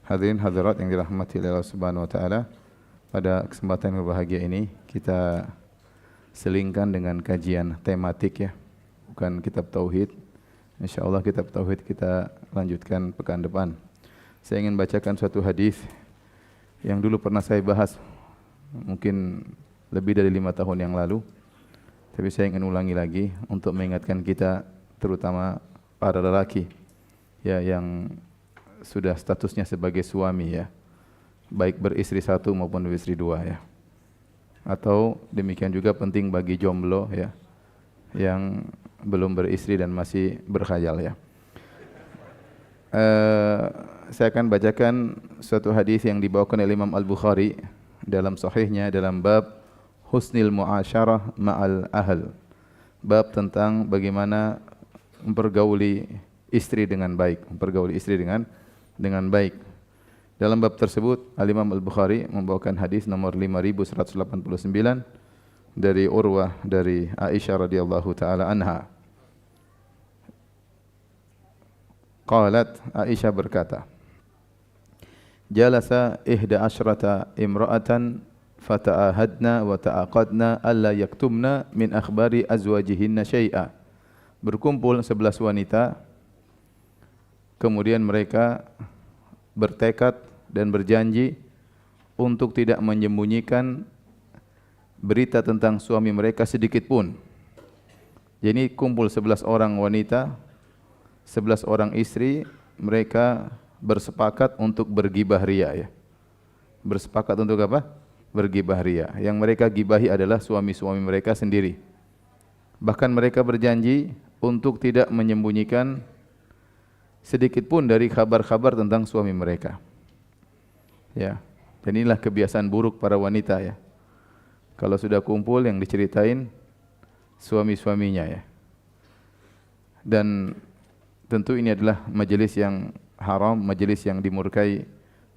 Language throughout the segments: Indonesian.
Hadirin hadirat yang dirahmati oleh Allah Subhanahu wa taala, pada kesempatan yang berbahagia ini kita selingkan dengan kajian tematik ya, bukan kitab tauhid. Insyaallah kitab tauhid kita lanjutkan pekan depan. Saya ingin bacakan suatu hadis yang dulu pernah saya bahas mungkin lebih dari 5 tahun yang lalu, tapi saya ingin ulangi lagi untuk mengingatkan kita, terutama para lelaki ya yang sudah statusnya sebagai suami ya, baik beristri satu maupun beristri dua ya. Atau demikian juga penting bagi jomblo ya, yang belum beristri dan masih berkhayal ya. Saya akan bacakan suatu hadis yang dibawakan oleh Imam Al-Bukhari dalam sahihnya dalam bab husnil muasyarah ma'al ahl. Bab tentang bagaimana mempergauli istri dengan baik, mempergauli istri dengan baik. Dalam bab tersebut Al-Imam Al-Bukhari membawakan hadis nomor 5189 dari Urwah dari Aisyah radhiyallahu taala anha. Qalat, Aisyah berkata, Jalasa ihda asyrata imra'atan fata'ahadna wa ta'aqadna alla yaktumna min akhbari azwajihinna syai'a. Berkumpul 11 wanita, kemudian mereka bertekad dan berjanji untuk tidak menyembunyikan berita tentang suami mereka sedikit pun. Jadi kumpul 11 orang wanita, 11 orang istri, mereka bersepakat untuk bergibah ria ya. Bersepakat untuk apa? Bergibah ria. Yang mereka gibahi adalah suami-suami mereka sendiri. Bahkan mereka berjanji untuk tidak menyembunyikan sedikit pun dari kabar-kabar tentang suami mereka. Ya, dan inilah kebiasaan buruk para wanita ya. Kalau sudah kumpul yang diceritain suami-suaminya ya. Dan tentu ini adalah majelis yang haram, majelis yang dimurkai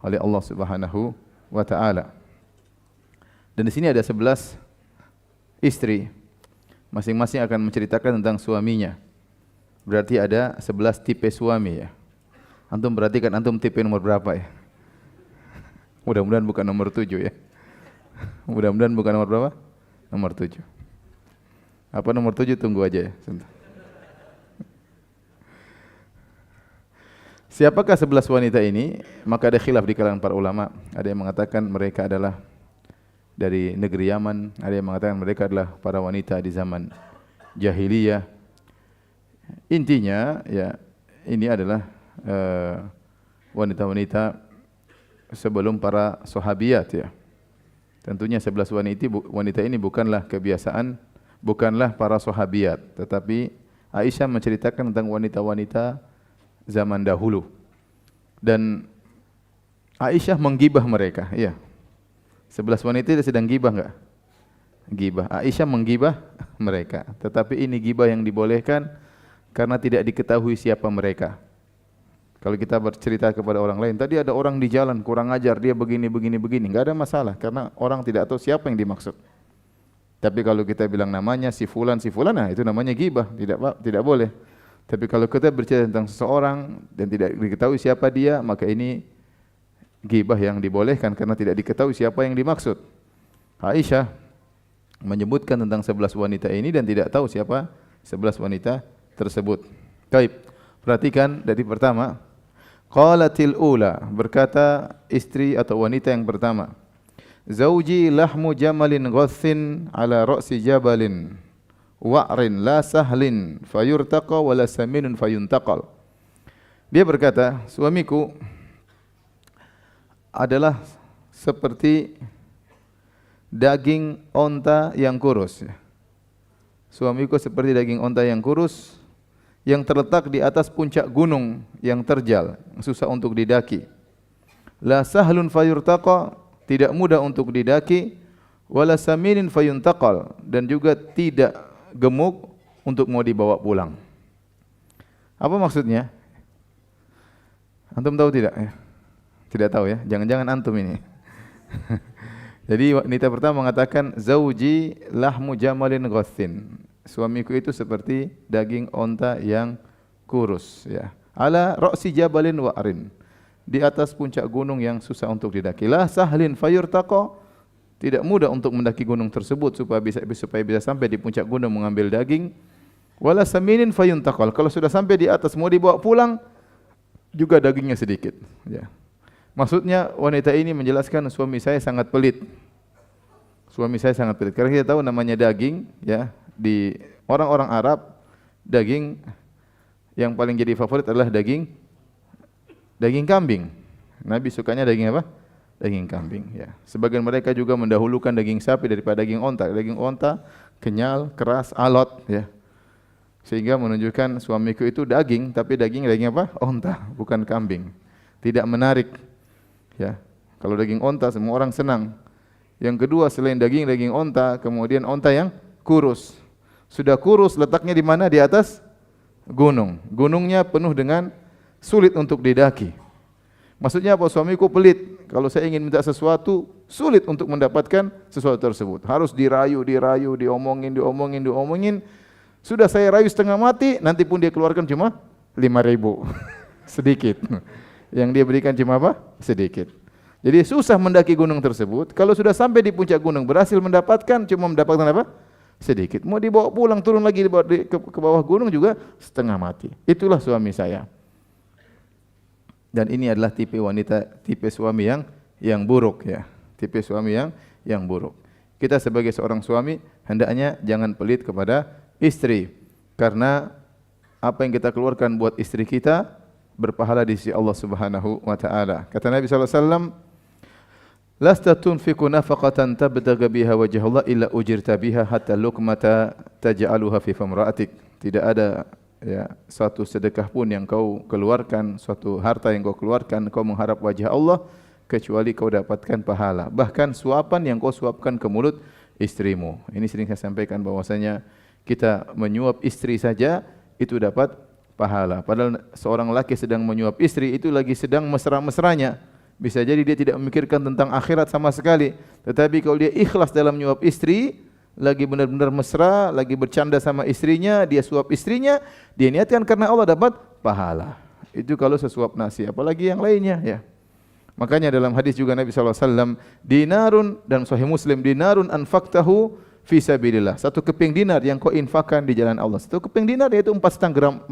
oleh Allah Subhanahu wa taala. Dan di sini ada 11 istri. Masing-masing akan menceritakan tentang suaminya. Berarti ada 11 tipe suami ya. Antum perhatikan antum tipe nomor berapa ya? Mudah-mudahan bukan nomor 7 ya. Mudah-mudahan bukan nomor berapa? Nomor 7. Apa nomor 7 tunggu aja ya. Sebentar. Siapakah 11 wanita ini? Maka ada khilaf di kalangan para ulama. Ada yang mengatakan mereka adalah dari negeri Yaman, ada yang mengatakan mereka adalah para wanita di zaman jahiliyah. Intinya ya, ini adalah wanita-wanita sebelum para sahabiat ya. Tentunya 11 wanita ini bukanlah kebiasaan, bukanlah para sahabiat, tetapi Aisyah menceritakan tentang wanita-wanita zaman dahulu. Dan Aisyah menggibah mereka, iya. 11 wanita itu sedang gibah enggak? Gibah. Aisyah menggibah mereka, tetapi ini gibah yang dibolehkan karena tidak diketahui siapa mereka. Kalau kita bercerita kepada orang lain, tadi ada orang di jalan kurang ajar, dia begini, enggak ada masalah karena orang tidak tahu siapa yang dimaksud. Tapi kalau kita bilang namanya si fulan, nah itu namanya gibah, tidak boleh. Tapi kalau kita bercerita tentang seseorang dan tidak diketahui siapa dia, maka ini gibah yang dibolehkan karena tidak diketahui siapa yang dimaksud. Aisyah menyebutkan tentang 11 wanita ini dan tidak tahu siapa 11 wanita tersebut. Baik, perhatikan dari pertama. Qalatil ula, berkata istri atau wanita yang pertama. Zauji lahmu jamalin ghassin ala ra'si jabalin wa'rin la sahlin fayurtaqa wa la saminun fayuntaqal. Dia berkata, suamiku adalah seperti daging onta yang kurus. Suamiku seperti daging onta yang kurus yang terletak di atas puncak gunung yang terjal, susah untuk didaki. La sahlun fayurtaqa, tidak mudah untuk didaki, wala saminin fayuntaqal, dan juga tidak gemuk untuk mau dibawa pulang. Apa maksudnya? Antum tahu tidak? Tidak tahu ya, jangan-jangan antum ini. Jadi wanita pertama mengatakan zauji lahmu jamalin ghassin. Suamiku itu seperti daging onta yang kurus ya. Ala ra'si jabalin wa'rin. di atas puncak gunung yang susah untuk didaki. La sahlin fayurtaqa, tidak mudah untuk mendaki gunung tersebut supaya bisa sampai di puncak gunung mengambil daging. Wala saminin fayuntaqal, kalau sudah sampai di atas mau dibawa pulang juga dagingnya sedikit. Ya. Maksudnya wanita ini menjelaskan suami saya sangat pelit. Suami saya sangat pelit. Karena kita tahu namanya daging, ya, di orang-orang Arab daging yang paling jadi favorit adalah daging kambing. Nabi sukanya daging apa? Daging kambing. Ya. Sebagian mereka juga mendahulukan daging sapi daripada daging onta. Daging onta kenyal, keras, alot. Ya. Sehingga menunjukkan suamiku itu daging, tapi daging apa? Onta, bukan kambing. Tidak menarik. Ya. Kalau daging onta semua orang senang. Yang kedua selain daging onta, kemudian onta yang kurus. Sudah kurus, letaknya di mana? Di atas gunung. Gunungnya penuh dengan sulit untuk didaki. Maksudnya apa? Suamiku pelit. Kalau saya ingin minta sesuatu, sulit untuk mendapatkan sesuatu tersebut. Harus dirayu, diomongin. Sudah saya rayu setengah mati, nanti pun dia keluarkan cuma 5.000. Sedikit. Yang dia berikan cuma apa? Sedikit. Jadi susah mendaki gunung tersebut. Kalau sudah sampai di puncak gunung, berhasil mendapatkan, cuma mendapatkan apa? Sedikit. Mau dibawa pulang, turun lagi ke bawah gunung juga setengah mati. Itulah suami saya. Dan ini adalah tipe suami yang buruk, ya. Tipe suami yang buruk. Kita sebagai seorang suami hendaknya jangan pelit kepada istri, karena apa yang kita keluarkan buat istri kita berpahala di sisi Allah Subhanahu wa taala. Kata Nabi sallallahu alaihi wasallam, "Lasta tunfiqu nafaqatan tabtaghi biha wajha Allah illa ujirta biha hatta luqmata taj'aluha fi famra'atik." Tidak ada, ya, suatu sedekah pun yang kau keluarkan, suatu harta yang kau keluarkan kau mengharap wajah Allah kecuali kau dapatkan pahala. Bahkan suapan yang kau suapkan ke mulut istrimu. Ini sering saya sampaikan bahwasanya kita menyuap istri saja itu dapat pahala. Padahal seorang laki sedang menyuap istri itu lagi sedang mesra-mesranya. Bisa jadi dia tidak memikirkan tentang akhirat sama sekali. Tetapi kalau dia ikhlas dalam menyuap istri, lagi benar-benar mesra, lagi bercanda sama istrinya, dia suap istrinya, dia niatkan karena Allah dapat pahala. Itu kalau sesuap nasi, apalagi yang lainnya, ya. Makanya dalam hadis juga Nabi SAW, dinarun, dan Sahih Muslim, dinarun anfaqtahu fi sabilillah. Satu keping dinar yang kau infakkan di jalan Allah. Satu keping dinar yaitu 4,4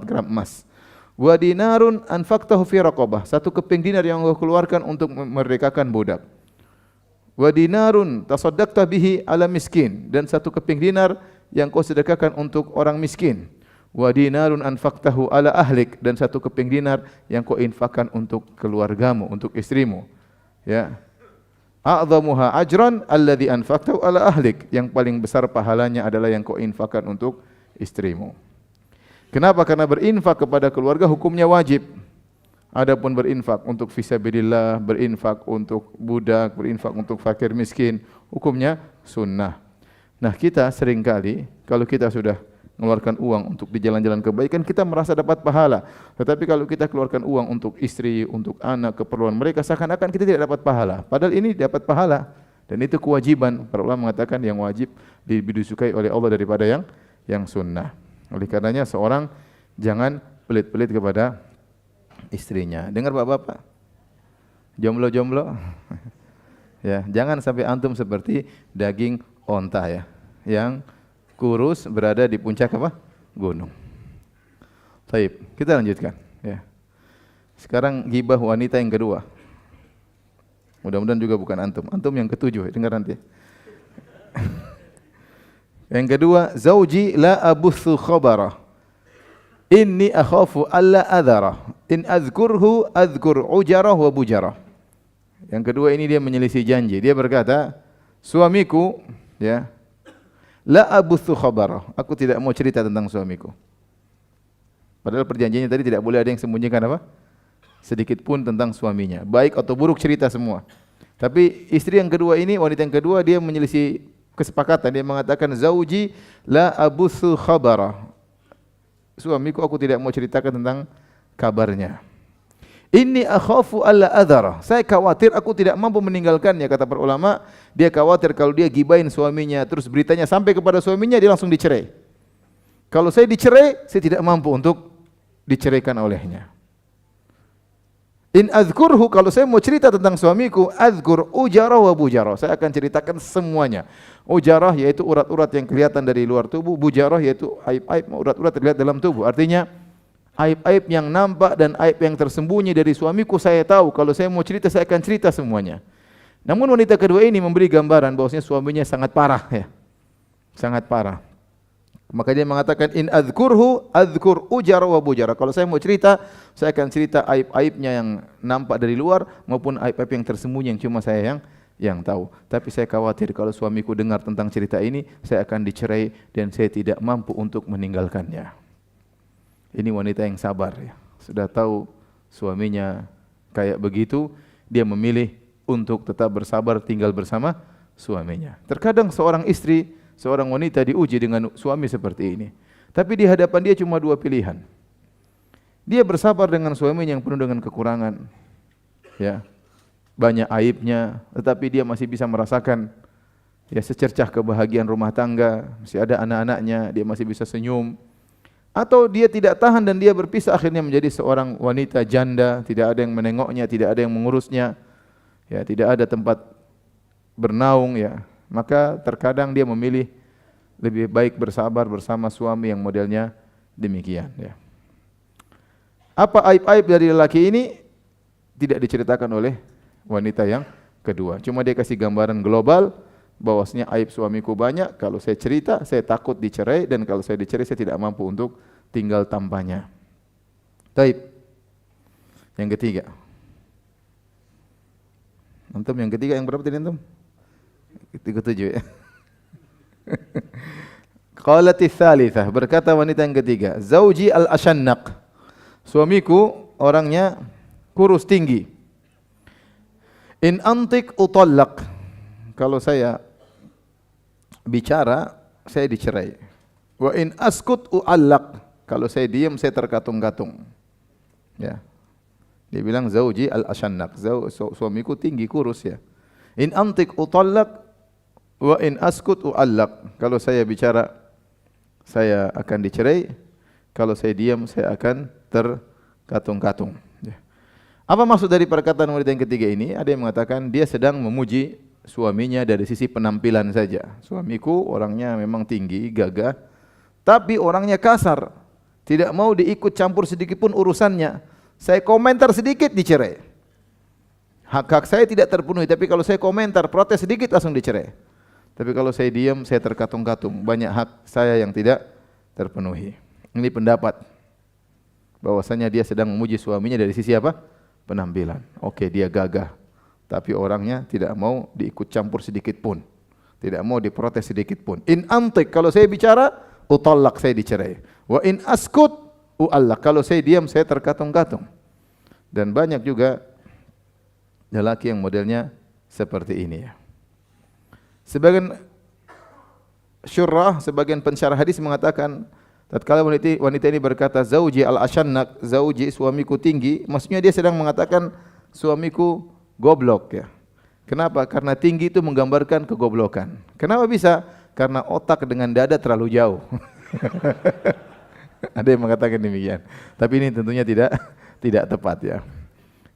gram emas. Wa dinarun anfaqtahu fi raqabah. Satu keping dinar yang kau keluarkan untuk memerdekakan budak. Wa dinarun tasaddaqta bihi ala miskin, dan satu keping dinar yang kau sedekahkan untuk orang miskin. Wa dinarun anfaqtahu ala ahlik, dan satu keping dinar yang kau infakkan untuk keluargamu, untuk istrimu. Ya. A'dhamuha ajran alladhi anfaqtahu ala ahlik, yang paling besar pahalanya adalah yang kau infakkan untuk istrimu. Kenapa? Karena berinfak kepada keluarga hukumnya wajib. Adapun berinfak untuk fisabilillah, berinfak untuk budak, berinfak untuk fakir miskin, hukumnya sunnah. Nah, kita seringkali kalau kita sudah mengeluarkan uang untuk di jalan-jalan kebaikan, kita merasa dapat pahala. Tetapi kalau kita keluarkan uang untuk istri, untuk anak, keperluan mereka, seakan-akan kita tidak dapat pahala. Padahal ini dapat pahala. Dan itu kewajiban. Para ulama mengatakan yang wajib lebih disukai oleh Allah daripada yang sunnah. Oleh karenanya seorang jangan pelit-pelit kepada istrinya. Dengar bapak-bapak? Jomblo-jomblo? Ya, jangan sampai antum seperti daging onta, ya, yang kurus berada di puncak apa? Gunung. Baik, kita lanjutkan, ya. Sekarang ghibah wanita yang kedua. Mudah-mudahan juga bukan antum. Antum yang ketujuh, dengar nanti. Yang kedua, zauji la abuthu khabara. Inni akhafu alla adhara. In azkurhu azkur ujarah wa bujarah. Yang kedua ini dia menyelisih janji. Dia berkata, suamiku, ya, la abuthu khabara. Aku tidak mau cerita tentang suamiku. Padahal perjanjiannya tadi tidak boleh ada yang sembunyikan apa? Sedikit pun tentang suaminya. Baik atau buruk cerita semua. Tapi istri yang kedua ini, wanita yang kedua, dia menyelisih kesepakatan. Dia mengatakan, zauji la abuthu khabara. Suamiku aku tidak mau ceritakan tentang kabarnya. Inni akhafu alla adhara. Saya khawatir aku tidak mampu meninggalkannya, kata para ulama. Dia khawatir kalau dia gibain suaminya, terus beritanya sampai kepada suaminya, dia langsung dicerai. Kalau saya dicerai, saya tidak mampu untuk diceraikan olehnya. In azkurhu, kalau saya mau cerita tentang suamiku, azkur ujarah wa bujarah. Saya akan ceritakan semuanya. Ujarah yaitu urat-urat yang kelihatan dari luar tubuh, bujarah yaitu aib-aib urat-urat terlihat dalam tubuh. Artinya aib-aib yang nampak dan aib yang tersembunyi dari suamiku saya tahu. Kalau saya mau cerita, saya akan cerita semuanya. Namun wanita kedua ini memberi gambaran bahwasanya suaminya sangat parah ya. Sangat parah. Maka dia mengatakan in adzkurhu adzkur ujara wa bujara. Kalau saya mau cerita, saya akan cerita aib-aibnya yang nampak dari luar maupun aib-aib yang tersembunyi yang cuma saya yang tahu. Tapi saya khawatir kalau suamiku dengar tentang cerita ini, saya akan dicerai dan saya tidak mampu untuk meninggalkannya. Ini wanita yang sabar ya. Sudah tahu suaminya kayak begitu, dia memilih untuk tetap bersabar tinggal bersama suaminya. Terkadang seorang istri, seorang wanita diuji dengan suami seperti ini. Tapi di hadapan dia cuma dua pilihan. Dia bersabar dengan suaminya yang penuh dengan kekurangan. Ya. Banyak aibnya, tetapi dia masih bisa merasakan ya secercah kebahagiaan rumah tangga, masih ada anak-anaknya, dia masih bisa senyum. Atau dia tidak tahan dan dia berpisah akhirnya menjadi seorang wanita janda, tidak ada yang menengoknya, tidak ada yang mengurusnya. Ya, tidak ada tempat bernaung ya. Maka terkadang dia memilih lebih baik bersabar bersama suami yang modelnya demikian ya. Apa aib-aib dari lelaki ini tidak diceritakan oleh wanita yang kedua. Cuma dia kasih gambaran global bahwasanya aib suamiku banyak, kalau saya cerita saya takut dicerai dan kalau saya dicerai saya tidak mampu untuk tinggal tanpanya. Taib. Yang ketiga. Antum yang ketiga yang berapa tadi antum? Ketujuh ya. Qalatis tsalitsah, berkata wanita yang ketiga, zauji al-ashannaq. Suamiku orangnya kurus tinggi. In antik utallaq. Kalau saya bicara, saya dicerai. Wa in askut uallaq. Kalau saya diam, saya terkatung-katung. Ya. Dia bilang zauji al-ashannaq. Suamiku tinggi kurus ya. In antik utallaq wa in askut uallaq. Kalau saya bicara, saya akan dicerai. Kalau saya diam, saya akan terkatung-katung. Ya. Apa maksud dari perkataan wanita yang ketiga ini? Ada yang mengatakan dia sedang memuji suaminya dari sisi penampilan saja. Suamiku orangnya memang tinggi, gagah, tapi orangnya kasar. Tidak mau diikut campur sedikit pun urusannya. Saya komentar sedikit dicerai. Hak-hak saya tidak terpenuhi, tapi kalau saya komentar, protes sedikit langsung dicerai. Tapi kalau saya diam, saya terkatung-katung. Banyak hak saya yang tidak terpenuhi. Ini pendapat bahwasanya dia sedang memuji suaminya dari sisi apa? Penampilan. Oke, dia gagah, tapi orangnya tidak mau diikut campur sedikit pun. Tidak mau diprotes sedikit pun. In antik, kalau saya bicara, utallaq, saya dicerai. Wa in askut uallaq, kalau saya diam, saya terkatung-katung. Dan banyak juga lelaki yang modelnya seperti ini ya. Sebagian syurrah, sebagian pensyarah hadis mengatakan tatkala wanita ini berkata zauji al-ashannaq, zauji suamiku tinggi, maksudnya dia sedang mengatakan suamiku goblok ya. Kenapa? Karena tinggi itu menggambarkan kegoblokan. Kenapa bisa? Karena otak dengan dada terlalu jauh. Ada yang mengatakan demikian. Tapi ini tentunya tidak tepat ya.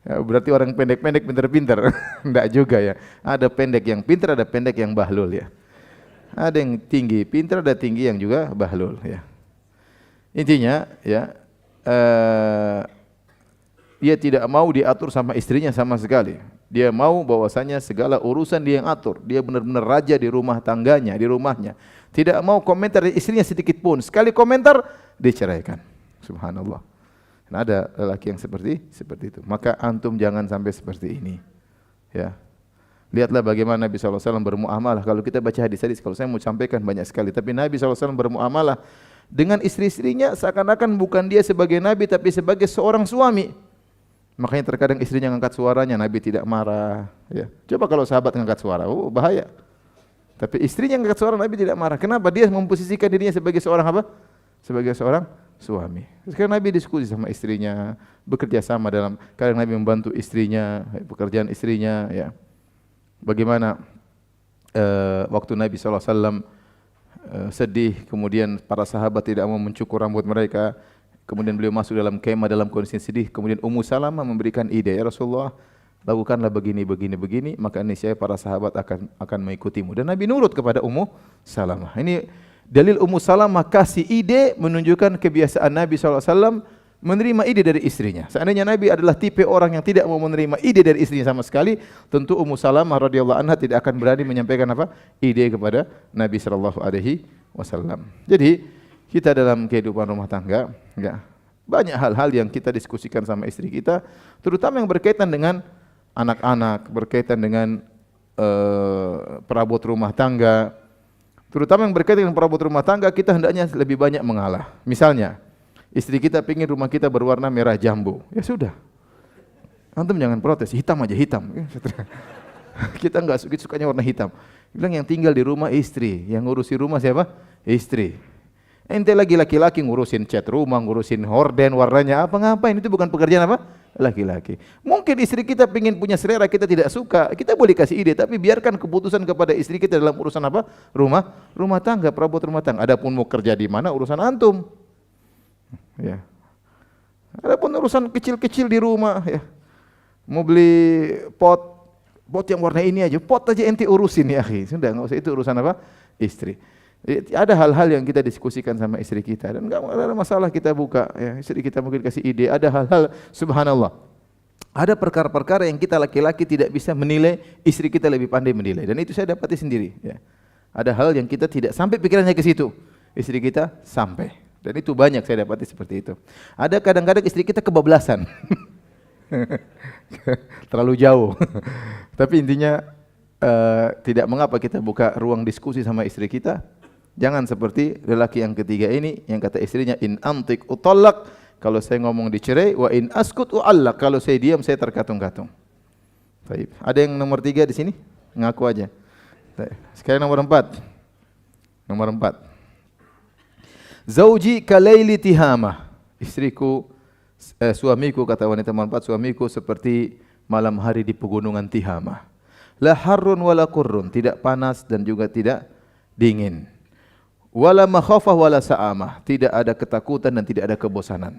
Ya, berarti orang pendek-pendek pinter-pinter. Enggak juga ya. Ada pendek yang pinter, ada pendek yang bahlul ya. Ada yang tinggi pinter, ada tinggi yang juga bahlul ya. Intinya ya, dia tidak mau diatur sama istrinya sama sekali. Dia mau bahwasanya segala urusan dia yang atur. Dia benar-benar raja di rumah tangganya, di rumahnya. Tidak mau komentar istrinya sedikit pun. Sekali komentar diceraikan. Subhanallah. Nah, ada lelaki yang seperti itu. Maka antum jangan sampai seperti ini. Ya. Lihatlah bagaimana Nabi SAW bermuamalah. Kalau kita baca hadis-hadis, kalau saya mau sampaikan banyak sekali. Tapi Nabi SAW bermuamalah dengan istri-istrinya seakan-akan bukan dia sebagai Nabi, tapi sebagai seorang suami. Makanya terkadang istrinya ngangkat suaranya, Nabi tidak marah. Ya. Coba kalau sahabat ngangkat suara, bahaya. Tapi istrinya ngangkat suara, Nabi tidak marah. Kenapa? Dia memposisikan dirinya sebagai seorang apa? Sebagai seorang suami. Sekarang Nabi diskusi sama istrinya, bekerja sama dalam, kadang Nabi membantu istrinya, pekerjaan istrinya, ya. Bagaimana waktu Nabi SAW sedih, kemudian para sahabat tidak mau mencukur rambut mereka, Kemudian beliau masuk dalam kemah dalam kondisi sedih. Kemudian Ummu Salamah memberikan ide, ya Rasulullah, lakukanlah begini, begini, begini, maka niscaya para sahabat akan mengikutimu. Dan Nabi nurut kepada Ummu Salamah. Ini dalil Ummu Salamah kasih ide menunjukkan kebiasaan Nabi SAW menerima ide dari istrinya. Seandainya Nabi adalah tipe orang yang tidak mau menerima ide dari istrinya sama sekali, tentu Ummu Salamah radhiyallahu anha tidak akan berani menyampaikan apa? Ide kepada Nabi SAW. Jadi kita dalam kehidupan rumah tangga, ya, banyak hal-hal yang kita diskusikan sama istri kita, terutama yang berkaitan dengan anak-anak, berkaitan dengan perabot rumah tangga. Terutama yang berkaitan dengan perabot rumah tangga, kita hendaknya lebih banyak mengalah. Misalnya, istri kita ingin rumah kita berwarna merah jambu. Ya sudah. Antum jangan protes, hitam aja, hitam. Kita enggak sukanya warna hitam. Bilang yang tinggal di rumah istri, yang ngurusi rumah siapa? Istri. Ente lagi laki-laki ngurusin cat rumah, ngurusin horden warnanya apa ngapain, itu bukan pekerjaan apa? Laki-laki. Mungkin istri kita ingin punya selera kita tidak suka, kita boleh kasih ide, tapi biarkan keputusan kepada istri kita dalam urusan apa? Rumah tangga, perabot rumah tangga. Adapun mau kerja di mana urusan antum. Ya. Adapun urusan kecil-kecil di rumah, ya. Mau beli pot yang warna ini aja, pot aja ente urusin ya, sudah enggak usah, itu urusan apa? Istri. Ada hal-hal yang kita diskusikan sama istri kita dan enggak ada masalah kita buka, ya. Istri kita mungkin kasih ide, ada hal-hal subhanallah. Ada perkara-perkara yang kita laki-laki tidak bisa menilai, istri kita lebih pandai menilai, dan itu saya dapati sendiri, ya. Ada hal yang kita tidak sampai pikirannya ke situ, istri kita sampai. Dan itu banyak saya dapati seperti itu. Ada kadang-kadang istri kita kebablasan. Terlalu jauh. Tapi intinya tidak mengapa kita buka ruang diskusi sama istri kita. Jangan seperti lelaki yang ketiga ini yang kata istrinya, in antik utallak, kalau saya ngomong dicerai, wa in askut uallak, kalau saya diam saya terkatung-katung. Baik. Ada yang nomor 3 di sini? Ngaku aja. Baik. Sekarang nomor 4. Nomor 4. Zauji kalaili tihamah. Istriku, suamiku, kata wanita nomor 4, suamiku seperti malam hari di pegunungan Tihamah. La harrun wala qurrun, tidak panas dan juga tidak dingin. Wala makhafah wala sa'amah, tidak ada ketakutan dan tidak ada kebosanan.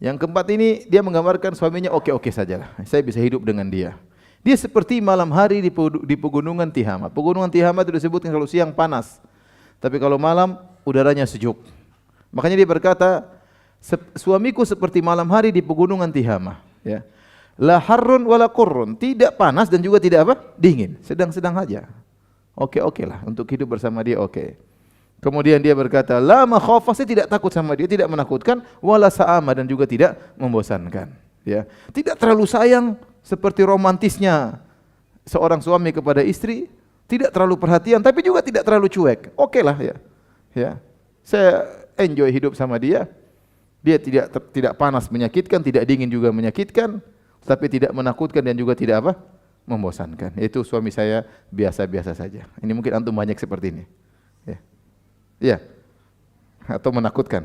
Yang keempat ini dia menggambarkan suaminya oke-oke sajalah. Saya bisa hidup dengan dia. Dia seperti malam hari di pegunungan Tihamah. Pegunungan Tihamah itu disebutkan kalau siang panas, tapi kalau malam udaranya sejuk. Makanya dia berkata, suamiku seperti malam hari di pegunungan Tihamah, ya. La harrun wala qurrun, tidak panas dan juga tidak apa? Dingin, sedang-sedang aja. Oke-oke lah untuk hidup bersama dia, oke. Kemudian dia berkata, la makhafah, saya tidak takut sama dia, tidak menakutkan, wala sa'ama, dan juga tidak membosankan, ya. Tidak terlalu sayang seperti romantisnya seorang suami kepada istri, tidak terlalu perhatian tapi juga tidak terlalu cuek. Oke lah, ya. Ya. Saya enjoy hidup sama dia. Dia tidak panas menyakitkan, tidak dingin juga menyakitkan, tapi tidak menakutkan dan juga tidak apa? Membosankan. Itu suami saya biasa-biasa saja. Ini mungkin antum banyak seperti ini. Ya. Ya. Atau menakutkan.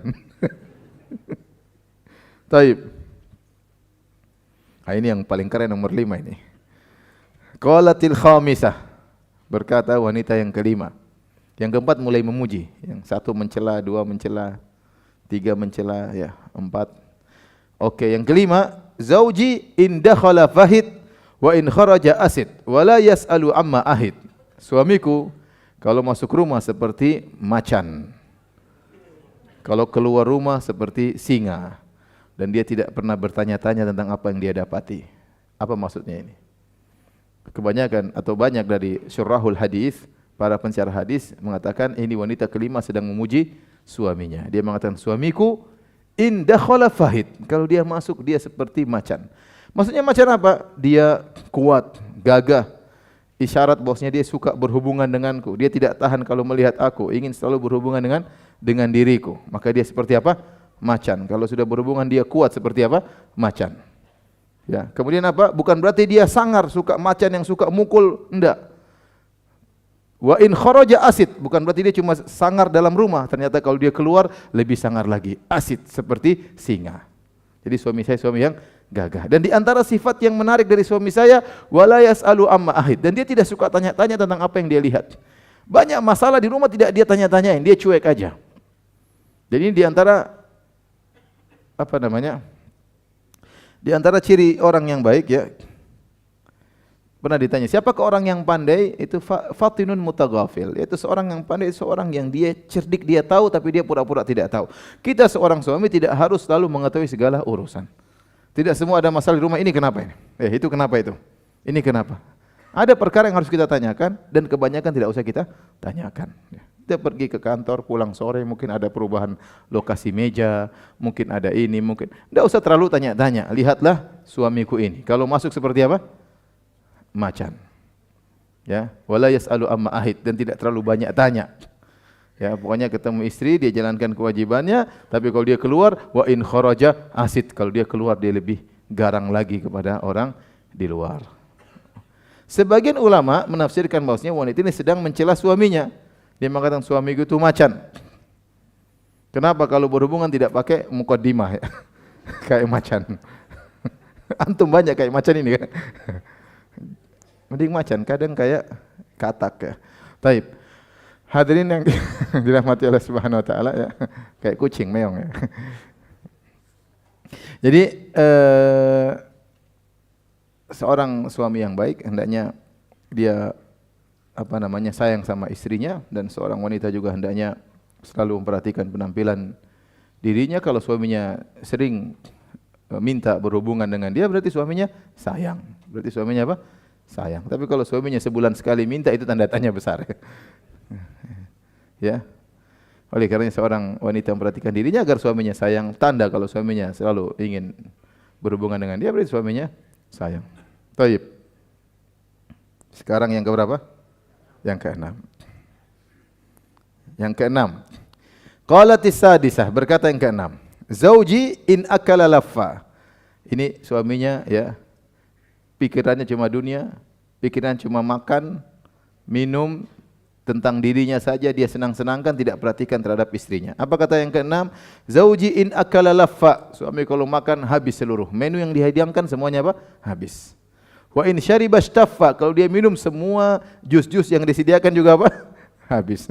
Taib. Nah, ini yang paling keren nomor 5 ini. Qalatil khamisah. Berkata wanita yang kelima. Yang keempat mulai memuji. Yang satu mencela, dua mencela, tiga mencela, ya, 4. Oke, yang kelima, zauji in dakhala fahid wa in kharaja asid wa la yas'alu amma ahid. Suamiku kalau masuk rumah seperti macan, kalau keluar rumah seperti singa, dan dia tidak pernah bertanya-tanya tentang apa yang dia dapati. Apa maksudnya ini? Kebanyakan atau banyak dari syurahul hadis, para pensyarah hadis mengatakan ini wanita kelima sedang memuji suaminya. Dia mengatakan, suamiku in dakhala fahid, kalau dia masuk dia seperti macan. Maksudnya macan apa? Dia kuat, gagah. Isyarat bosnya dia suka berhubungan denganku. Dia tidak tahan kalau melihat aku, ingin selalu berhubungan dengan diriku. Maka dia seperti apa? Macan. Kalau sudah berhubungan dia kuat seperti apa? Macan. Ya. Kemudian apa? Bukan berarti dia sangar, suka macan yang suka mukul, enggak. Wa in kharaja asid, bukan berarti dia cuma sangar dalam rumah, ternyata kalau dia keluar lebih sangar lagi. Asid, seperti singa. Jadi suami saya suami yang gagah. Dan di antara sifat yang menarik dari suami saya, wala yas'alu amma ahid, dan dia tidak suka tanya-tanya tentang apa yang dia lihat. Banyak masalah di rumah tidak dia tanya-tanyain, dia cuek aja. Jadi ini di antara apa namanya? Di antara ciri orang yang baik ya, pernah ditanya, siapakah orang yang pandai? Itu fatinun mutaghafil, yaitu seorang yang pandai, seorang yang dia cerdik, dia tahu tapi dia pura-pura tidak tahu. Kita seorang suami tidak harus selalu mengetahui segala urusan. Tidak semua ada masalah di rumah, ini kenapa ini? Itu kenapa itu? Ini kenapa? Ada perkara yang harus kita tanyakan dan kebanyakan tidak usah kita tanyakan. Dia pergi ke kantor, pulang sore, mungkin ada perubahan lokasi meja, mungkin ada ini, mungkin. Tidak usah terlalu tanya-tanya. Lihatlah suamiku ini. Kalau masuk seperti apa? Macan. Ya, wala yas'alu amma ahid, dan tidak terlalu banyak tanya. Ya, pokoknya ketemu istri, dia jalankan kewajibannya, tapi kalau dia keluar, wa in kharaja asid. Kalau dia keluar, dia lebih garang lagi kepada orang di luar. Sebagian ulama menafsirkan bahwasanya wanita ini sedang mencela suaminya. Dia mengatakan suamiku itu macan. Kenapa kalau berhubungan tidak pakai mukaddimah ya? Kayak macan. Antum banyak kayak macan ini kan. Mending macan, kadang kayak katak ya. Taib. Hadirin yang dirahmati Allah Subhanahu wa taala ya. Kayak kucing meong ya. Jadi seorang suami yang baik hendaknya dia sayang sama istrinya, dan seorang wanita juga hendaknya selalu memperhatikan penampilan dirinya. Kalau suaminya sering minta berhubungan dengan dia, berarti suaminya sayang. Berarti suaminya apa? Sayang. Tapi kalau suaminya sebulan sekali minta, itu tanda tanya besar. Ya. Oleh karenanya seorang wanita memperhatikan dirinya agar suaminya sayang. Tanda kalau suaminya selalu ingin berhubungan dengan dia, berarti suaminya sayang. Baik. Sekarang yang keberapa? Yang keenam. Yang keenam. Qalatis sadisah, berkata yang keenam. Zauji in akala laffa. Ini suaminya ya, pikirannya cuma dunia, pikiran cuma makan, minum, tentang dirinya saja dia senang-senangkan, tidak perhatikan terhadap istrinya. Apa kata yang keenam? Zauji in akala laffa. Suami kalau makan habis seluruh. Menu yang dihidangkan semuanya apa? Habis. Wa in syariba istaffa, kalau dia minum semua jus-jus yang disediakan juga apa? Habis.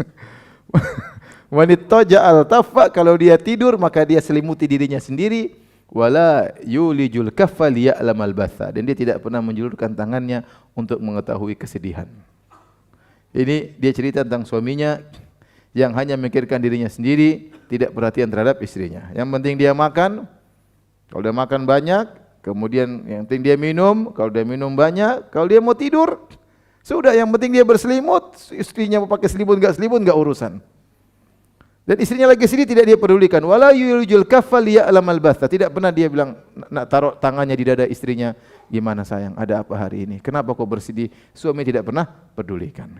Wa nittaja al-taffa, kalau dia tidur maka dia selimuti dirinya sendiri. Wala yulijul kaffa liya'lamal batha, dan dia tidak pernah menjulurkan tangannya untuk mengetahui kesedihan. Ini dia cerita tentang suaminya yang hanya memikirkan dirinya sendiri, tidak perhatian terhadap istrinya. Yang penting dia makan, kalau dia makan banyak. Kemudian yang penting dia minum, kalau dia minum banyak, kalau dia mau tidur, sudah yang penting dia berselimut, istrinya mau pakai selimut enggak urusan. Dan istrinya lagi sedih tidak dia pedulikan. Wala yulijul kaffa liya'lamal batha, tidak pernah dia bilang nak taruh tangannya di dada istrinya, gimana sayang, ada apa hari ini? Kenapa kau bersedih? Suami tidak pernah pedulikan.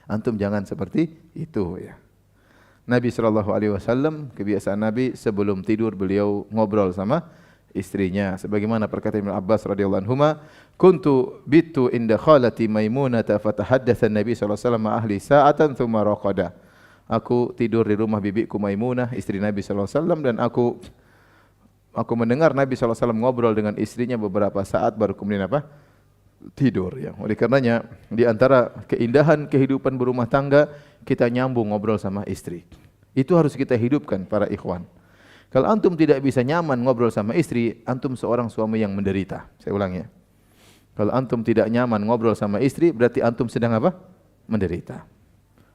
Antum jangan seperti itu ya. Nabi SAW, kebiasaan Nabi sebelum tidur beliau ngobrol sama istrinya, sebagaimana perkataan Ibnu Abbas radhiyallahu anhuma, kuntu bitu inda khalati Maimunah fatahaddatsa Nabi sallallahu alaihi wasallam ahli sa'atan thumma raqada. Aku tidur di rumah bibiku Maimunah, istri Nabi sallallahu alaihi wasallam, dan aku mendengar Nabi sallallahu alaihi wasallam ngobrol dengan istrinya beberapa saat baru kemudian apa? Tidur ya. Oleh karenanya di antara keindahan kehidupan berumah tangga, kita nyambung ngobrol sama istri. Itu harus kita hidupkan para ikhwan. Kalau antum tidak bisa nyaman ngobrol sama istri, antum seorang suami yang menderita. Saya ulang ya. Kalau antum tidak nyaman ngobrol sama istri, berarti antum sedang apa? Menderita.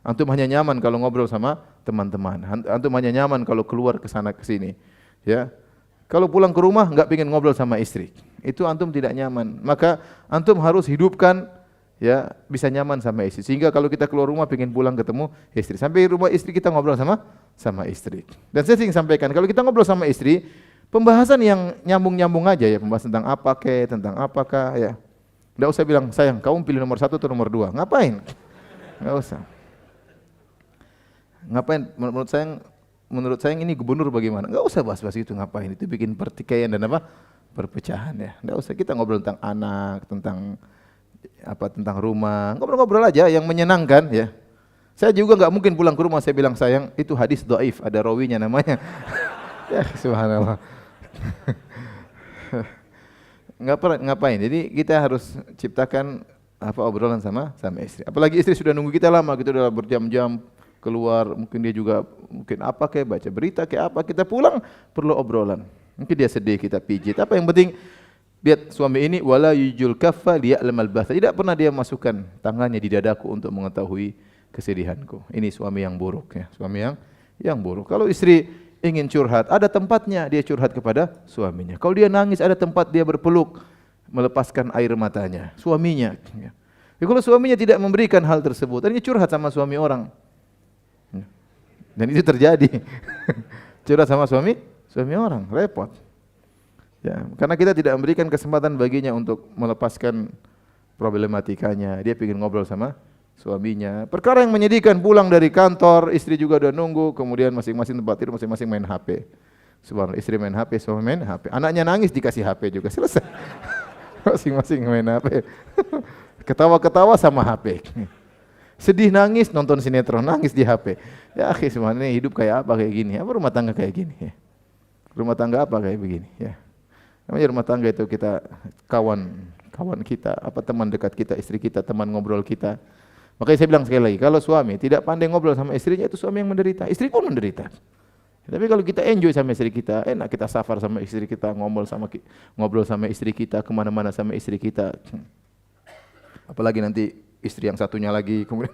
Antum hanya nyaman kalau ngobrol sama teman-teman. Antum hanya nyaman kalau keluar ke sana ke sini. Ya. Kalau pulang ke rumah enggak pengin ngobrol sama istri. Itu antum tidak nyaman. Maka antum harus hidupkan ya bisa nyaman sama istri. Sehingga kalau kita keluar rumah pengin pulang ketemu istri. Sampai rumah istri kita ngobrol sama istri. Dan saya sering sampaikan, kalau kita ngobrol sama istri, pembahasan yang nyambung-nyambung aja ya, pembahasan tentang apa tentang apakah ya. Enggak usah bilang, sayang, kamu pilih nomor 1 atau nomor 2. Ngapain? Enggak usah. Ngapain? Menurut saya ini gubernur bagaimana? Enggak usah bahas-bahas itu, ngapain? Itu bikin pertikaian dan apa? Perpecahan ya. Enggak usah, kita ngobrol tentang anak, tentang rumah. Ngobrol-ngobrol aja yang menyenangkan ya. Saya juga enggak mungkin pulang ke rumah saya bilang, sayang, itu hadis dhaif, ada rawinya namanya. Ya, subhanallah. Ngapain? Jadi kita harus ciptakan obrolan sama istri. Apalagi istri sudah nunggu kita lama, kita udah berjam-jam keluar, mungkin dia juga mungkin apa kayak baca berita kayak apa, kita pulang perlu obrolan. Mungkin dia sedih, kita pijit. Apa yang penting lihat suami ini wala yujul kaffa liya'lamal basa. Tidak pernah dia masukkan tangannya di dadaku untuk mengetahui kesedihanku. Ini suami yang buruk ya, suami yang buruk. Kalau istri ingin curhat, ada tempatnya dia curhat kepada suaminya. Kalau dia nangis, ada tempat dia berpeluk, melepaskan air matanya, suaminya. Ya. Kalau suaminya tidak memberikan hal tersebut, dia curhat sama suami orang. Dan itu terjadi. Curhat sama suami orang, repot. Ya, karena kita tidak memberikan kesempatan baginya untuk melepaskan problematikanya. Dia ingin ngobrol sama suaminya. Perkara yang menyedihkan, pulang dari kantor, istri juga udah nunggu, kemudian masing-masing tempat tidur, masing-masing main HP. Subhanallah, istri main HP, suami main HP. Anaknya nangis dikasih HP juga, selesai. Masing-masing main HP. Ketawa-ketawa sama HP. Sedih nangis nonton sinetron, nangis di HP. Ya akhi, sebenarnya hidup kayak apa kayak gini? Apa rumah tangga kayak gini ya? Rumah tangga apa kayak begini ya? Namanya rumah tangga itu kita kawan kita, apa teman dekat kita, istri kita, teman ngobrol kita. Makanya saya bilang sekali lagi, kalau suami tidak pandai ngobrol sama istrinya, itu suami yang menderita, istri pun menderita. Tapi kalau kita enjoy sama istri kita, enak kita safar sama istri kita, ngobrol sama istri kita, kemana-mana sama istri kita. Apalagi nanti istri yang satunya lagi, kemudian.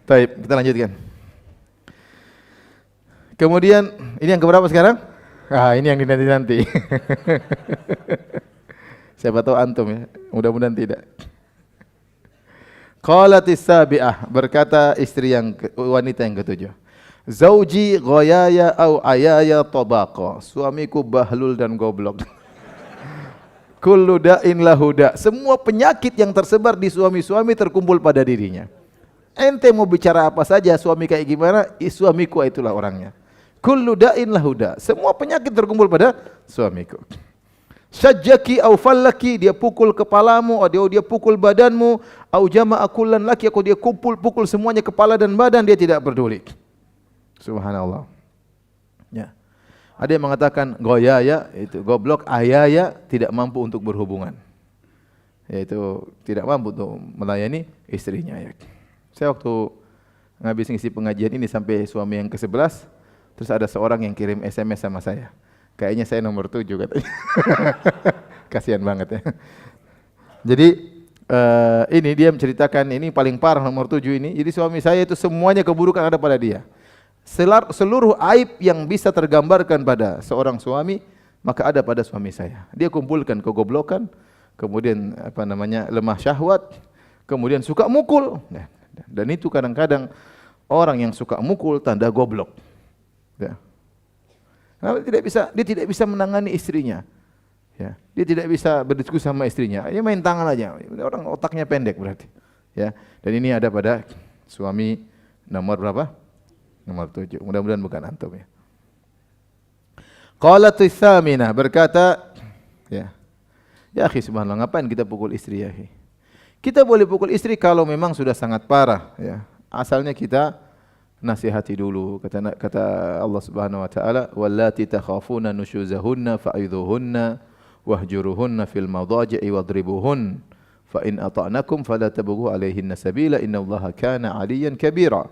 Baik, kita lanjutkan. Kemudian ini yang keberapa sekarang? Ini yang dinanti-nanti. Siapa tahu antum ya, mudah-mudahan tidak. Qalatis sabi'ah, berkata istri wanita yang ketujuh. Zauji ghayaya au ayaya tabaqa. Suamiku bahlul dan goblok. Kullu da'in lahuda. Semua penyakit yang tersebar di suami-suami terkumpul pada dirinya. Ente mau bicara apa saja, suami kayak gimana, suamiku itulah orangnya. Kullu da'in lahuda. Semua penyakit terkumpul pada suamiku. Syajjaki au fallaki, dia pukul kepalamu, atau dia pukul badanmu, au jama'a kullan laki, atau dia pukul semuanya kepala dan badan, dia tidak peduli. Subhanallah. Ya. Ada yang mengatakan goyaya itu goblok, ayaya tidak mampu untuk berhubungan. Yaitu tidak mampu untuk melayani istrinya ya. Saya waktu ngabis ngisi pengajian ini sampai suami yang ke-11, terus ada seorang yang kirim SMS sama saya. Kayaknya saya nomor 7 katanya. Kasihan banget ya. Jadi ini dia menceritakan, ini paling parah nomor 7 ini. Jadi suami saya itu semuanya keburukan ada pada dia. Seluruh aib yang bisa tergambarkan pada seorang suami, maka ada pada suami saya. Dia kumpulkan kegoblokan, kemudian lemah syahwat, kemudian suka mukul. Dan itu kadang-kadang orang yang suka mukul tanda goblok. Ya. Dia tidak bisa menangani istrinya. Ya. Dia tidak bisa berdiskusi sama istrinya. Dia main tangan aja. Orang otaknya pendek berarti. Ya. Dan ini ada pada suami nomor berapa? Nomor 7. Mudah-mudahan bukan antum ya. Qalatis tsaminah, berkata ya. Ya akhi, subhanallah, ngapain kita pukul istri ya akhi? Kita boleh pukul istri kalau memang sudah sangat parah ya. Asalnya kita nasihati dulu, kata Allah Subhanahu wa taala, wallati takhafuna nusyuzahunna fa'idhuhunna wahjuruhunna fil madaji'i wadribuhun fa in ata'nakum fala tabghu 'alaihinna sabila innallaha kana 'aliyan kabira.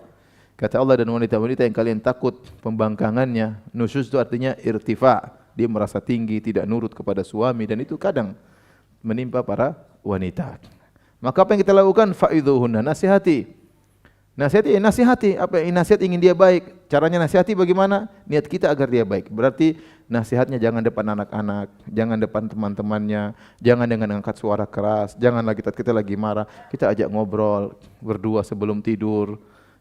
Kata Allah, dan wanita-wanita yang kalian takut pembangkangannya, nusyuz itu artinya irtifa, dia merasa tinggi, tidak nurut kepada suami, dan itu kadang menimpa para wanita. Maka apa yang kita lakukan? Fa'idhuhunna, nasihati. Nasihati, apa yang nasihat ingin dia baik. Caranya nasihati bagaimana? Niat kita agar dia baik. Berarti nasihatnya jangan depan anak-anak, jangan depan teman-temannya, jangan dengan angkat suara keras, jangan lagi kita lagi marah, kita ajak ngobrol berdua sebelum tidur.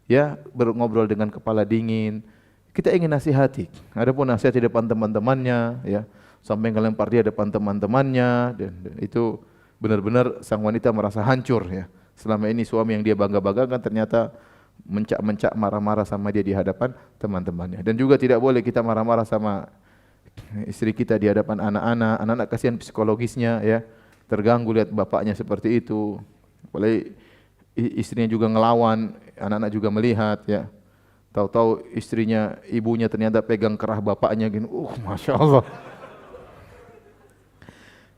Ya, ngobrol dengan kepala dingin. Kita ingin nasihati. Adapun nasihat di depan teman-temannya, ya, sampai ngelempar dia depan teman-temannya, dan itu benar-benar sang wanita merasa hancur ya. Selama ini suami yang dia bangga-banggakan ternyata mencak-mencak marah-marah sama dia di hadapan teman-temannya. Dan juga tidak boleh kita marah-marah sama istri kita di hadapan anak-anak. Anak-anak kasihan psikologisnya ya, terganggu lihat bapaknya seperti itu. Apalagi istrinya juga ngelawan, anak-anak juga melihat ya. Tahu-tahu istrinya, ibunya ternyata pegang kerah bapaknya gini. Masya Allah.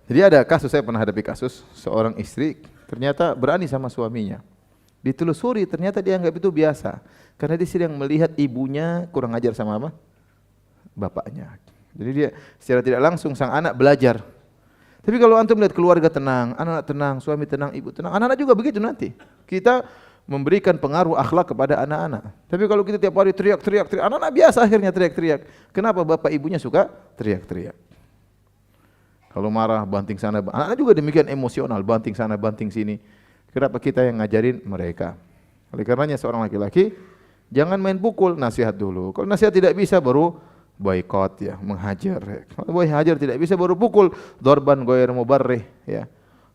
Jadi ada kasus, saya pernah hadapi kasus seorang istri ternyata berani sama suaminya. Ditelusuri, ternyata dia anggap itu biasa. Karena dia sedang melihat ibunya kurang ajar sama apa? Bapaknya. Jadi dia secara tidak langsung sang anak belajar. Tapi kalau antum lihat keluarga tenang, anak-anak tenang, suami tenang, ibu tenang, anak-anak juga begitu nanti. Kita memberikan pengaruh akhlak kepada anak-anak. Tapi kalau kita tiap hari teriak-teriak, anak-anak biasa akhirnya teriak-teriak. Kenapa bapak ibunya suka teriak-teriak? Kalau marah banting sana, anak-anak juga demikian emosional, banting sana, banting sini. Kenapa kita yang ngajarin mereka? Oleh karenanya seorang laki-laki jangan main pukul, nasihat dulu. Kalau nasihat tidak bisa baru boikot ya, menghajar. Kalau hajar tidak bisa baru pukul, dorban goyer mubarrih ya.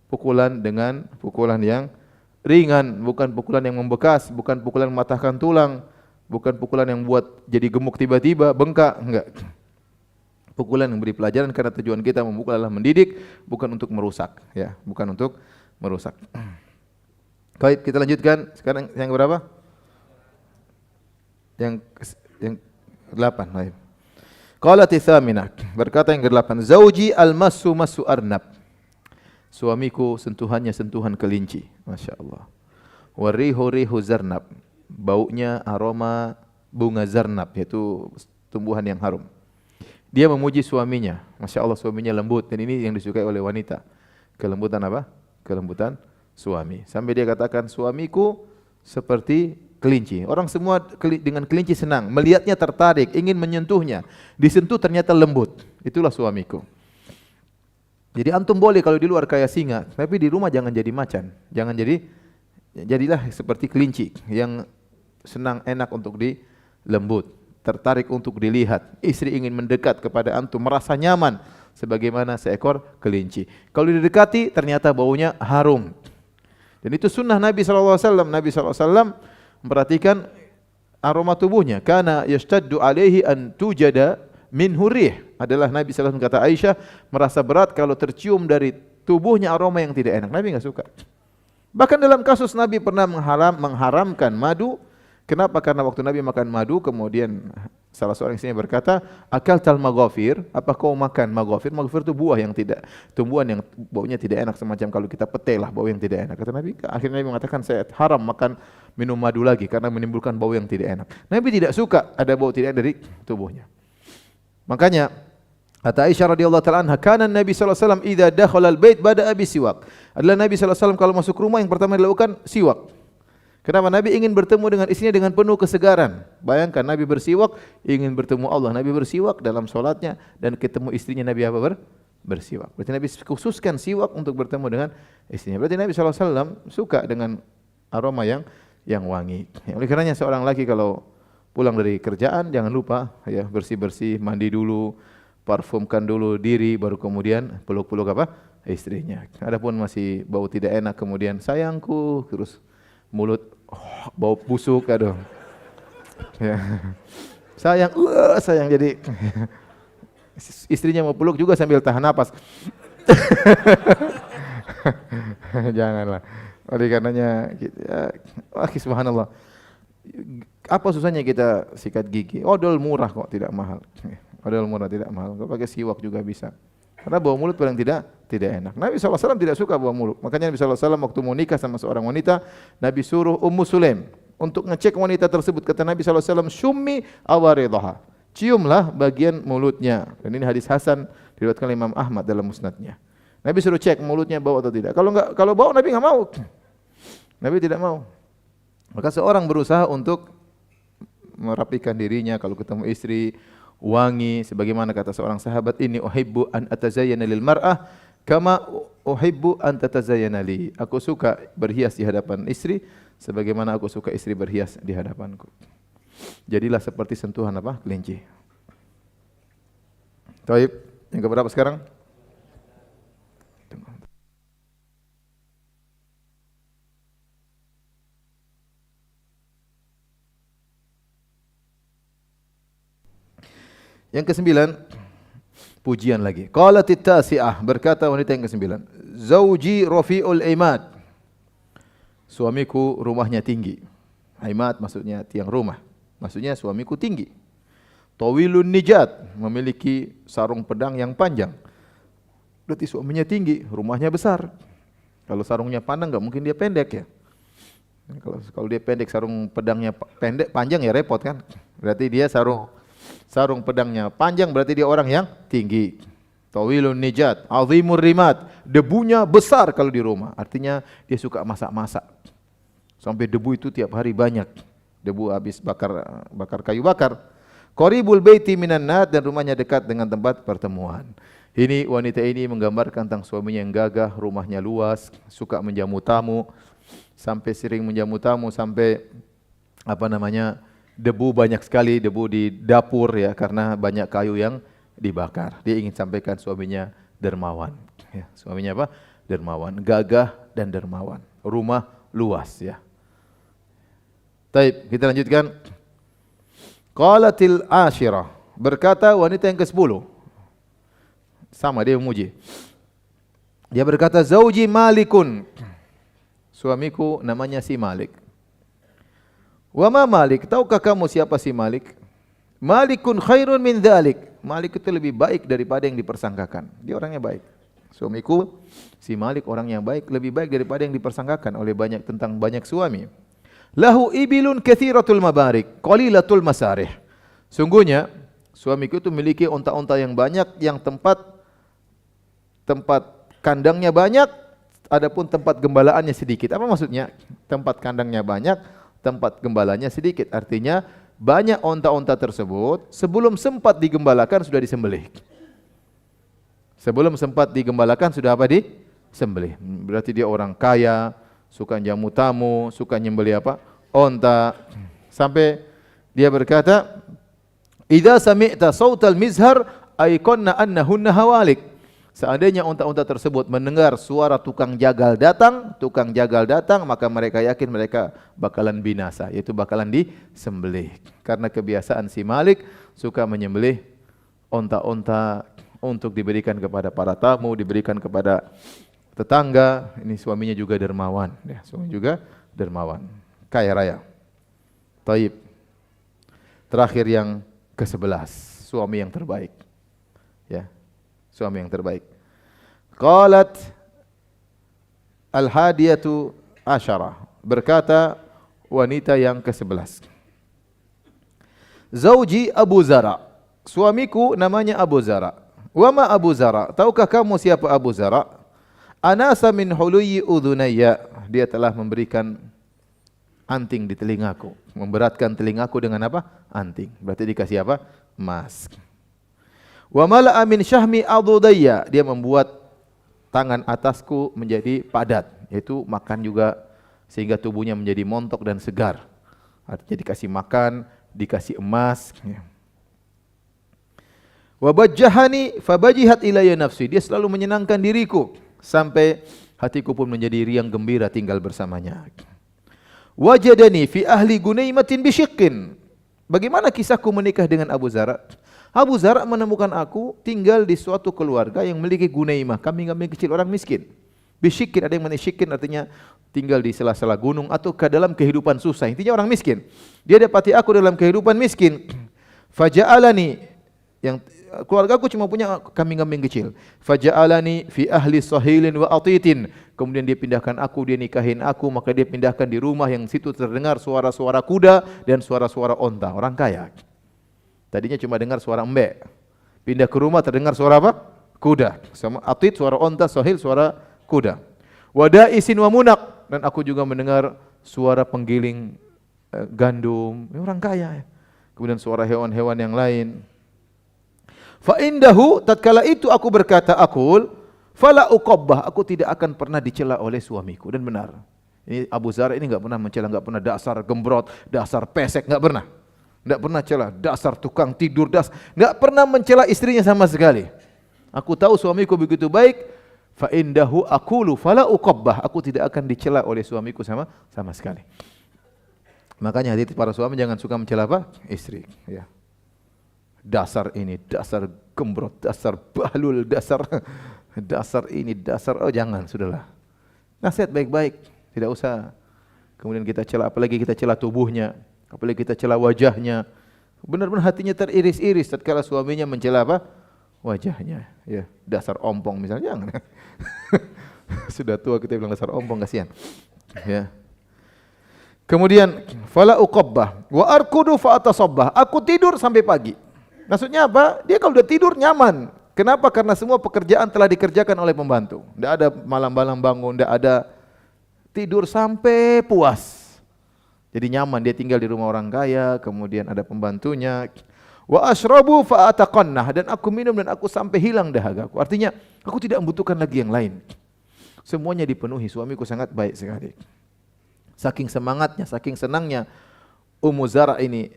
Pukulan dengan pukulan yang ringan, bukan pukulan yang membekas, bukan pukulan mematahkan tulang, bukan pukulan yang buat jadi gemuk tiba-tiba, bengkak, enggak. Pukulan yang beri pelajaran karena tujuan kita memukul adalah mendidik, bukan untuk merusak ya, bukan untuk merusak. Baik, kita lanjutkan. Sekarang yang berapa? Yang 8. Baik. Qalati tsaminah, berkata yang ke-8, zauji al-massu massu arnab. Suamiku sentuhannya sentuhan kelinci, Masya Allah. Warihu rihu zarnab, baunya aroma bunga zarnab, yaitu tumbuhan yang harum. Dia memuji suaminya, Masya Allah suaminya lembut, dan ini yang disukai oleh wanita. Kelembutan apa? Kelembutan suami. Sampai dia katakan suamiku seperti kelinci. Orang semua dengan kelinci senang, melihatnya tertarik, ingin menyentuhnya. Disentuh ternyata lembut. Itulah suamiku. Jadi antum boleh kalau di luar kayak singa, tapi di rumah jangan jadi macan. Jadilah seperti kelinci yang senang, enak untuk dilembut, tertarik untuk dilihat. Istri ingin mendekat kepada antum, merasa nyaman sebagaimana seekor kelinci. Kalau didekati ternyata baunya harum. Dan itu sunnah Nabi SAW. Nabi SAW memperhatikan aroma tubuhnya. Kana yashtaddu alaihi an tujada min hurih. Adalah Nabi SAW kata Aisyah, merasa berat kalau tercium dari tubuhnya aroma yang tidak enak. Nabi enggak suka. Bahkan dalam kasus Nabi pernah mengharamkan madu. Kenapa? Karena waktu Nabi makan madu, kemudian salah seorang istrinya berkata, akal tal maghafir, apa kau makan maghafir? Maghafir itu buah yang tidak, tumbuhan yang baunya tidak enak, semacam kalau kita pete lah, bau yang tidak enak. Kata Nabi, akhirnya Nabi mengatakan, saya haram makan minum madu lagi karena menimbulkan bau yang tidak enak. Nabi tidak suka ada bau tidak enak dari tubuhnya. Makanya kata Aisyah radhiyallahu taala anha, kana Nabi sallallahu alaihi wasallam idza dakhala al-bait bada'a bisiwak. Adalah Nabi sallallahu alaihi wasallam kalau masuk rumah yang pertama dilakukan siwak. Kenapa? Nabi ingin bertemu dengan istrinya dengan penuh kesegaran. Bayangkan Nabi bersiwak, ingin bertemu Allah. Nabi bersiwak dalam solatnya dan ketemu istrinya Nabi apa? Bersiwak. Berarti Nabi khususkan siwak untuk bertemu dengan istrinya. Berarti Nabi sallallahu alaihi wasallam suka dengan aroma yang wangi. Oleh karenanya seorang laki kalau pulang dari kerjaan jangan lupa ya bersih-bersih, mandi dulu, parfumkan dulu diri, baru kemudian peluk-peluk apa? Istrinya. Adapun masih bau tidak enak kemudian sayangku terus mulut bau busuk, aduh. Ya. Sayang jadi istrinya mau peluk juga sambil tahan napas. Janganlah. Oleh karenanya subhanallah. Apa susahnya kita sikat gigi? Odol murah kok, tidak mahal. Odol murah tidak mahal. Kalau pakai siwak juga bisa. Karena bau mulut paling tidak enak. Nabi SAW tidak suka bau mulut. Makanya Nabi SAW waktu mau nikah sama seorang wanita, Nabi suruh Ummu Sulaim untuk ngecek wanita tersebut. Kata Nabi SAW, syummi awaridaha. Ciumlah bagian mulutnya. Dan ini hadis hasan diriwayatkan Imam Ahmad dalam musnadnya. Nabi suruh cek mulutnya bau atau tidak. Kalau bau Nabi enggak mau. Nabi tidak mau. Maka seorang berusaha untuk merapikan dirinya kalau ketemu istri, wangi sebagaimana kata seorang sahabat, ini uhibbu an atazayyana lil mar'ah kama uhibbu an tatazayyana li. Aku suka berhias di hadapan istri sebagaimana aku suka istri berhias di hadapanku. Jadilah seperti sentuhan apa? Kelinci. Baik, yang keberapa sekarang? Yang ke-9, pujian lagi. Qalatit tasi'ah, berkata wanita yang ke-9, zauji rafi'ul imad. Suamiku rumahnya tinggi. Imad maksudnya tiang rumah. Maksudnya suamiku tinggi. Tawilun nijat, memiliki sarung pedang yang panjang. Berarti suaminya tinggi, rumahnya besar. Kalau sarungnya panjang enggak mungkin dia pendek ya. Kalau dia pendek, sarung pedangnya pendek, panjang ya repot kan? Berarti dia sarung pedangnya panjang, berarti dia orang yang tinggi. Tawilun nijat, azimur rimat, debunya besar kalau di rumah. Artinya dia suka masak-masak. Sampai debu itu tiap hari banyak. Debu habis bakar kayu bakar. Qaribul baiti minan nar, dan rumahnya dekat dengan tempat pertemuan. Ini wanita ini menggambarkan tentang suaminya yang gagah, rumahnya luas, suka menjamu tamu, sampai sering menjamu tamu sampai debu banyak sekali, debu di dapur ya karena banyak kayu yang dibakar. Dia ingin sampaikan suaminya dermawan. Ya, suaminya apa? Dermawan, gagah dan dermawan. Rumah luas ya. Baik, kita lanjutkan. Qalatil ashirah, berkata wanita yang ke-10. Sama dia memuji. Dia berkata, zauji malikun. Suamiku namanya si Malik. Wa ma Malik? Tahukah kamu siapa si Malik? Malikun khairun min dzalik. Malik itu lebih baik daripada yang dipersangkakan. Dia orangnya baik. Suamiku si Malik orang yang baik, lebih baik daripada yang dipersangkakan oleh banyak suami. Lahu ibilun katsiratul mabarik, qalilatul masarih. Sungguhnya suamiku itu memiliki unta-unta yang banyak, yang tempat kandangnya banyak, adapun tempat gembalaannya sedikit. Apa maksudnya? Tempat kandangnya banyak, tempat gembalanya sedikit. Artinya banyak unta-unta tersebut sebelum sempat digembalakan sudah disembelih. Sebelum sempat digembalakan sudah apa? Disembelih. Berarti dia orang kaya, suka jamu tamu, suka nyembelih apa? Unta. Sampai dia berkata, "Idza sami'ta sautal mizhar aiqanna annahunna hawalik." Seandainya unta-unta tersebut mendengar suara tukang jagal datang, maka mereka yakin mereka bakalan binasa, yaitu bakalan disembelih. Karena kebiasaan si Malik suka menyembelih unta-unta untuk diberikan kepada para tamu, diberikan kepada tetangga. Ini suaminya juga dermawan, ya, suami juga dermawan, kaya raya. Taib. Terakhir yang ke-11, suami yang terbaik. Ya. Suami yang terbaik. Qalat al-hadiyatu asyarah, berkata wanita yang ke-11. Zauji Abu Zara, suamiku namanya Abu Zara. Wa ma Abu Zara? Tahukah kamu siapa Abu Zara? Anasa min huluyi udhunayya, dia telah memberikan anting di telingaku, memberatkan telingaku dengan apa? Anting. Berarti dikasih apa? Emas. Wa mala'a min syahmi adudayya, dia membuat tangan atasku menjadi padat, yaitu makan juga sehingga tubuhnya menjadi montok dan segar. Artinya dikasih makan, dikasih emas. Wa bajjahani fabajihat ilayya nafsi, dia selalu menyenangkan diriku sampai hatiku pun menjadi riang gembira tinggal bersamanya. Wajadani fi ahli gunaimatin bisyiqqin. Bagaimana kisahku menikah dengan Abu Zara? Abu Zara menemukan aku tinggal di suatu keluarga yang memiliki gunaimah, kambing-kambing kecil orang miskin. Bisyikin, ada yang mana syikin artinya tinggal di sela-sela gunung atau ke dalam kehidupan susah. Intinya orang miskin. Dia dapati aku dalam kehidupan miskin. Faja'alani, yang keluargaku cuma punya kambing-kambing kecil. Faja'alani fi ahli sahilin wa atitin. Kemudian dia pindahkan aku, dia nikahin aku, maka dia pindahkan di rumah yang situ terdengar suara-suara kuda dan suara-suara onta. Orang kaya. Tadinya cuma dengar suara embek. Pindah ke rumah terdengar suara apa? Kuda. Sama atit suara onta, sahil suara kuda. Wada'isin wa munak, dan aku juga mendengar suara penggiling gandum. Ini orang kaya. Kemudian suara hewan-hewan yang lain. Fa indahu, tatkala itu aku berkata fala uqabbah, aku tidak akan pernah dicela oleh suamiku. Dan benar. Ini Abu Zara ini enggak pernah mencela, enggak pernah dasar gembrot, dasar pesek, enggak pernah. Enggak pernah cela, dasar tukang tidur, enggak pernah mencela istrinya sama sekali. Aku tahu suamiku begitu baik, fa indahu aqulu fala uqabbah, aku tidak akan dicela oleh suamiku sama sekali. Makanya hati para suami jangan suka mencela apa? Istri, ya. Dasar ini, dasar gembrot, dasar bahlul, dasar ini, oh jangan, sudahlah. Nasihat baik-baik, tidak usah. Kemudian kita cela, apalagi kita cela tubuhnya, apalagi kita cela wajahnya. Benar-benar hatinya teriris-iris tatkala suaminya mencela apa? Wajahnya. Ya, dasar ompong misalnya, jangan. Sudah tua kita bilang dasar ompong, kasihan. Ya. Kemudian fala uqabbah wa arkudu fa atasabbah. Aku tidur sampai pagi. Maksudnya apa? Dia kalau udah tidur nyaman. Kenapa? Karena semua pekerjaan telah dikerjakan oleh pembantu. Tidak ada malam-malam bangun, tidak ada, tidur sampai puas. Jadi nyaman, dia tinggal di rumah orang kaya, kemudian ada pembantunya. Wa ashrabu fa ataqannah, dan aku minum dan aku sampai hilang dahagaku. Artinya aku tidak membutuhkan lagi yang lain. Semuanya dipenuhi, suamiku sangat baik sekali. Saking semangatnya, saking senangnya Ummu Zara ini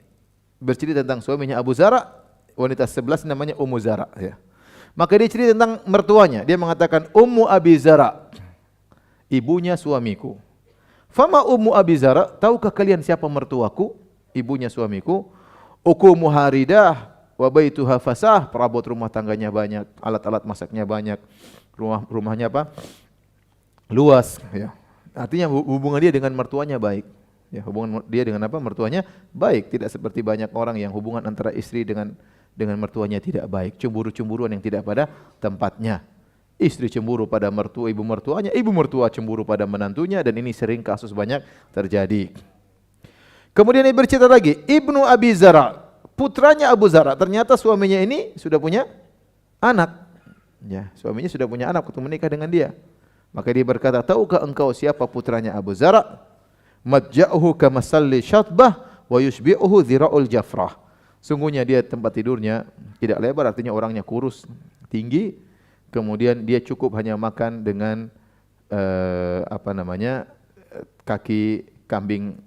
bercerita tentang suaminya Abu Zara, wanita 11 namanya Ummu Zara ya. Maka dia cerita tentang mertuanya. Dia mengatakan Ummu Abi Zara, ibunya suamiku. Fama Ummu Abi Zara, tahukah kalian siapa mertuaku? Ibunya suamiku. Uku muharidah wa baituha fasah, perabot rumah tangganya banyak, alat-alat masaknya banyak. Rumahnya apa? Luas ya. Artinya hubungan dia dengan mertuanya baik. Ya, hubungan dia dengan apa? Mertuanya baik, tidak seperti banyak orang yang hubungan antara istri dengan mertuanya tidak baik, cemburu-cemburuan yang tidak pada tempatnya. Istri cemburu pada ibu mertuanya, ibu mertua cemburu pada menantunya, dan ini sering kasus banyak terjadi. Kemudian dia bercerita lagi, Ibnu Abi Zara, putranya Abu Zara, ternyata suaminya ini sudah punya anak. Ya, suaminya sudah punya anak waktu menikah dengan dia. Maka dia berkata, tahukah engkau siapa putranya Abu Zara? Madja'uhu kamasalli syatbah wa yushbi'uhu dhira'ul jafrah. Sungguhnya dia tempat tidurnya tidak lebar, artinya orangnya kurus, tinggi. Kemudian dia cukup hanya makan dengan kaki kambing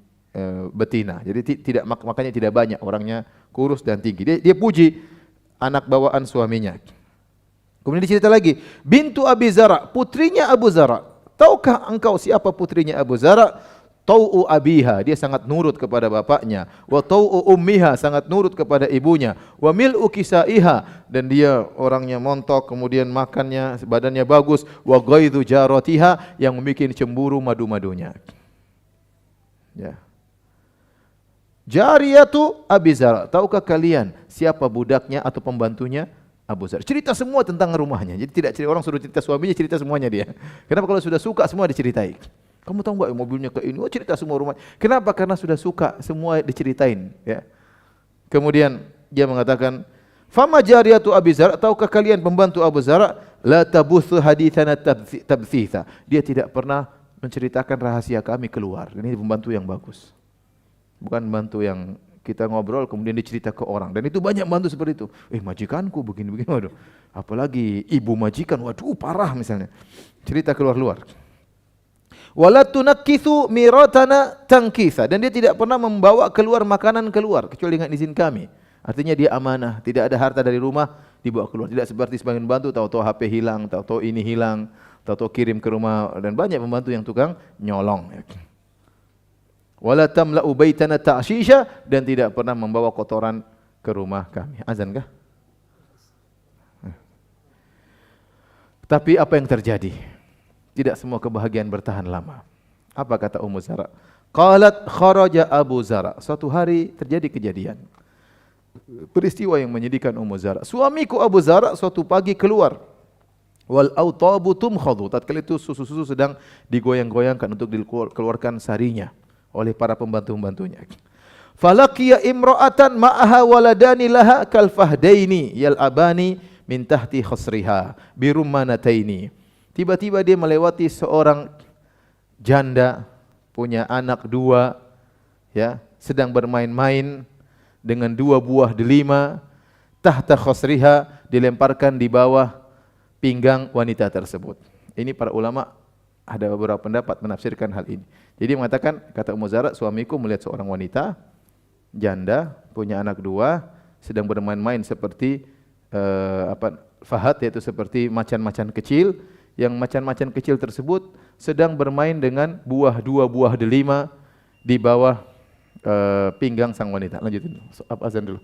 betina. Jadi tidak makannya tidak banyak, orangnya kurus dan tinggi. Dia puji anak bawaan suaminya. Kemudian dicerita lagi, bintu Abi Zara, putrinya Abu Zara. Tahukah engkau siapa putrinya Abu Zara? Tau'u abiha, dia sangat nurut kepada bapaknya. Wa tau'u ummiha, sangat nurut kepada ibunya. Wa mil'u kisaiha, dan dia orangnya montok, kemudian makannya, badannya bagus. Wa ghaidhu jaratiha, yang membuat cemburu madu-madunya. Ya. Jariyatu Abi Zara, tahukah kalian siapa budaknya atau pembantunya Abu Zar? Cerita semua tentang rumahnya. Jadi tidak cerita, orang suruh cerita suaminya, cerita semuanya dia. Kenapa? Kalau sudah suka semua diceritai. Kamu tahu enggak mobilnya ke ini? Oh, cerita semua rumah. Kenapa? Karena sudah suka semua diceritain, ya. Kemudian dia mengatakan, "Fama jariyatu Abi Zar, tahukah kalian pembantu Abu Zar, la tabuthu haditsana tabthitha." Dia tidak pernah menceritakan rahasia kami keluar. Ini pembantu yang bagus. Bukan pembantu yang kita ngobrol kemudian dicerita ke orang, dan itu banyak bantu seperti itu. Majikanku begini-begini, waduh. Apalagi ibu majikan, waduh parah misalnya. Cerita keluar-luar. Wala tunakkithu miratana tankitha, dan dia tidak pernah membawa keluar makanan keluar kecuali dengan izin kami. Artinya dia amanah, tidak ada harta dari rumah dibawa keluar. Tidak seperti sebagian pembantu tahu-tahu HP hilang, tahu-tahu ini hilang, tahu-tahu kirim ke rumah, dan banyak pembantu yang tukang nyolong. Wala tamla'u baitana ta'shisha, dan tidak pernah membawa kotoran ke rumah kami. Azan kah? Tapi apa yang terjadi? Tidak semua kebahagiaan bertahan lama. Apa kata Ummu Zara? Qalat kharaja Abu Zara. Suatu hari terjadi kejadian. Peristiwa yang menyedihkan Ummu Zara. Suamiku Abu Zara suatu pagi keluar. Wal autabu tumkhadu. Tatkala itu susu-susu sedang digoyang-goyangkan untuk dikeluarkan sarinya oleh para pembantu-pembantunya. Falaqiya imra'atan ma'aha waladani laha kal fahdaini yal'abani min tahti khasriha birummanataini. Tiba-tiba dia melewati seorang janda punya anak dua, ya, sedang bermain-main dengan dua buah delima, tahta khasriha, dilemparkan di bawah pinggang wanita tersebut. Ini para ulama ada beberapa pendapat menafsirkan hal ini. Jadi mengatakan, kata Ummu Zara, suamiku melihat seorang wanita janda punya anak dua sedang bermain-main seperti fahad, yaitu seperti macan-macan kecil, yang macan-macan kecil tersebut sedang bermain dengan dua buah delima di bawah pinggang sang wanita. Lanjutin, azan dulu.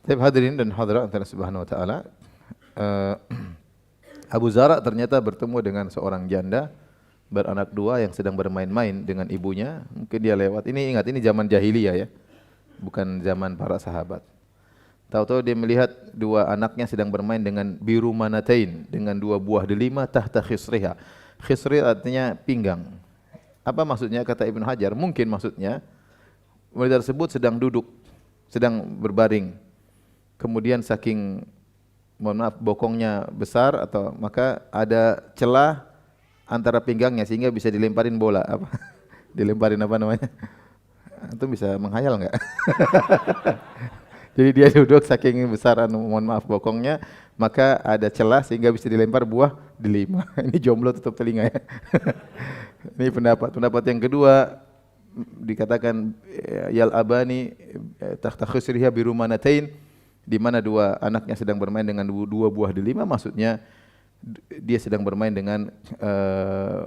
Baik hadirin dan hadirat Allah Subhanahu wa taala, Abu Zara ternyata bertemu dengan seorang janda beranak dua yang sedang bermain-main dengan ibunya. Mungkin dia lewat. Ini ingat, ini zaman jahiliyah ya, bukan zaman para sahabat. Tahu-tahu dia melihat dua anaknya sedang bermain dengan biru manatain, dengan dua buah delima tahta khisriha. Khisrir artinya pinggang. Apa maksudnya kata Ibnu Hajar? Mungkin maksudnya wanita tersebut sedang duduk, sedang berbaring. Kemudian saking mohon maaf bokongnya besar atau maka ada celah antara pinggangnya sehingga bisa dilemparin bola apa? Dilemparin apa namanya? Itu bisa menghayal enggak? Jadi dia duduk saking besaran mohon maaf bokongnya, maka ada celah sehingga bisa dilempar buah delima. Ini jomblo tutup telinga ya. Ini pendapat yang kedua dikatakan yal abani tahta khusriha birumanatain, di mana dua anaknya sedang bermain dengan dua buah delima, maksudnya dia sedang bermain dengan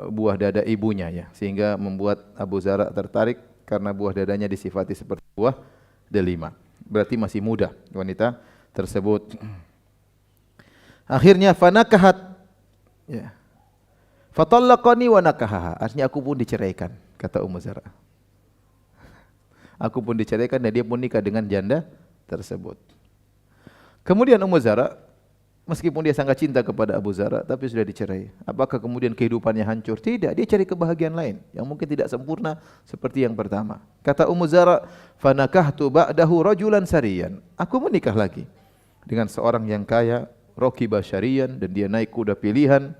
buah dada ibunya ya, sehingga membuat Abu Zara tertarik karena buah dadanya disifati seperti buah delima. Berarti masih muda wanita tersebut. Akhirnya fanakahat ya. Fatallaqani wa nakahaha. Artinya aku pun diceraikan, kata Ummu Zara. Aku pun diceraikan dan dia pun nikah dengan janda tersebut. Kemudian Ummu Zara, meskipun dia sangat cinta kepada Abu Zara, tapi sudah dicerai. Apakah kemudian kehidupannya hancur? Tidak, dia cari kebahagiaan lain yang mungkin tidak sempurna seperti yang pertama. Kata Ummu Zara, "Fanakahtu ba'dahu rajulan sariyan." Aku menikah lagi dengan seorang yang kaya, rakiba syariyan, dan dia naik kuda pilihan,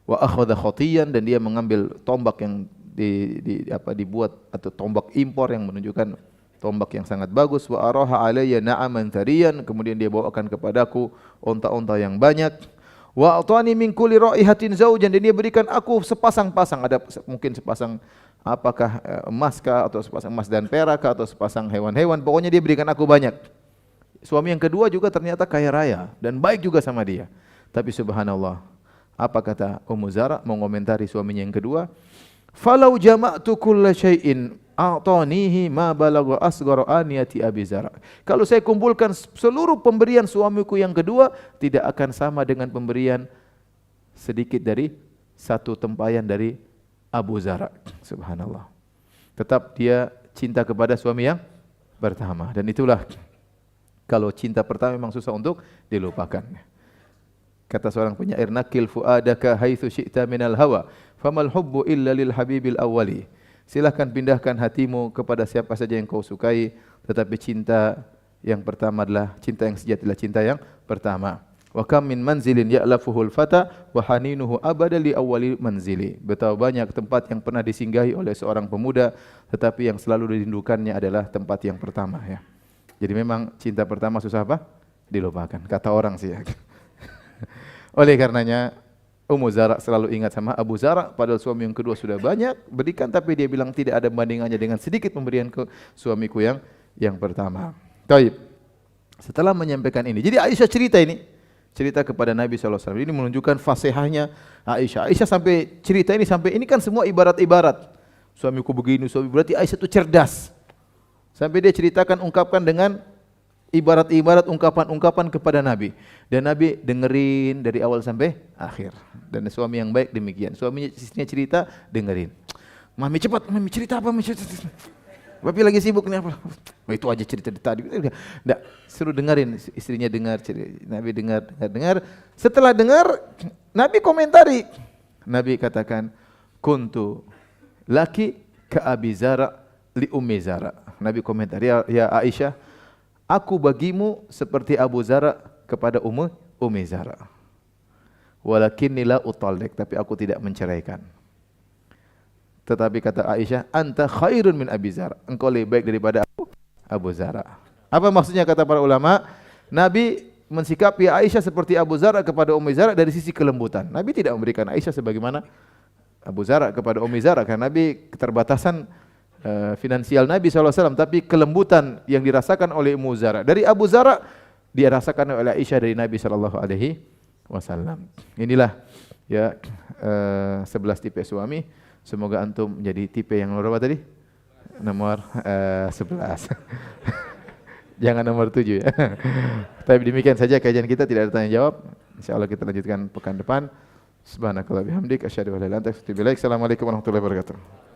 wa akhadha khatiyan, dan dia mengambil tombak yang dibuat atau tombak impor yang menunjukkan tombak yang sangat bagus, wa araha alayya na'aman tariyan, kemudian dia bawakan kepadaku onta-onta yang banyak, wa atani min kulli raihatin zaujan, dan dia berikan aku sepasang-pasang, ada mungkin sepasang apakah emas kah atau sepasang emas dan perak kah atau sepasang hewan-hewan, pokoknya dia berikan aku banyak. Suami yang kedua juga ternyata kaya raya dan baik juga sama dia. Tapi subhanallah, apa kata Ummu Zara mengomentari suaminya yang kedua? Falau jama'tu kulla syai'in a'tanihi ma balagha asghara aniyati Abi Zara. Kalau saya kumpulkan seluruh pemberian suamiku yang kedua, tidak akan sama dengan pemberian sedikit dari satu tempayan dari Abu Zara. Subhanallah. Tetap dia cinta kepada suami yang pertama, dan itulah kalau cinta pertama memang susah untuk dilupakan. Kata seorang penyair, nakil fuadaka haitsu syi'ta minal hawa, famal hubbu illa lil habibil awwali. Silahkan pindahkan hatimu kepada siapa saja yang kau sukai, tetapi cinta yang pertama adalah cinta yang sejati, adalah cinta yang pertama. Wa kam min manzilin ya'lafuhul fata wa haninuhu abada li awwali manzili. Betapa banyak tempat yang pernah disinggahi oleh seorang pemuda, tetapi yang selalu dirindukannya adalah tempat yang pertama ya. Jadi memang cinta pertama susah apa? Dilupakan, kata orang sih ya. Oleh karenanya Ummu Zara selalu ingat sama Abu Zara, padahal suami yang kedua sudah banyak berikan, tapi dia bilang tidak ada bandingannya dengan sedikit pemberian ke suamiku yang pertama. Taib. Setelah menyampaikan ini, jadi Aisyah cerita kepada Nabi SAW. Ini menunjukkan fasihahnya Aisyah. Aisyah sampai cerita ini kan semua ibarat-ibarat. Suamiku begini, suami berarti Aisyah itu cerdas. Sampai dia ceritakan, ungkapkan dengan ibarat-ibarat ungkapan-ungkapan kepada Nabi, dan Nabi dengerin dari awal sampai akhir. Dan suami yang baik demikian, suaminya istrinya cerita dengerin. Mami cepat, mami cerita apa? Mami cerita. Papi lagi sibuk nih apa? Oh, itu aja cerita tadi. Enggak, suruh dengerin, istrinya dengar, Nabi dengar. Setelah dengar, Nabi komentari. Nabi katakan, kuntu laki ka Abi Zara li Ummi Zara. Nabi komentar, ya Aisyah, aku bagimu seperti Abu Zara kepada Ummi Zara. Walakinni la utalliq, tapi aku tidak menceraikan. Tetapi kata Aisyah, anta khairun min Abi Zara. Engkau lebih baik daripada Abu Zara. Apa maksudnya kata para ulama? Nabi mensikapi Aisyah seperti Abu Zara kepada Ummi Zara dari sisi kelembutan. Nabi tidak memberikan Aisyah sebagaimana Abu Zara kepada Ummi Zara, karena Nabi keterbatasan finansial Nabi SAW, tapi kelembutan yang dirasakan oleh Ummu Zara dari Abu Zara dia rasakan oleh Aisyah dari Nabi SAW. Inilah ya 11 tipe suami. Semoga antum menjadi tipe yang nomor berapa tadi? Nomor 11. Jangan nomor 7 ya. Tapi demikian saja kajian kita, tidak ada tanya jawab. Insyaallah kita lanjutkan pekan depan. Subhanakallah bihamdik asyhadu an la ilaha illa anta astaghfiruka wa atubu ilaik. Assalamualaikum warahmatullahi wabarakatuh.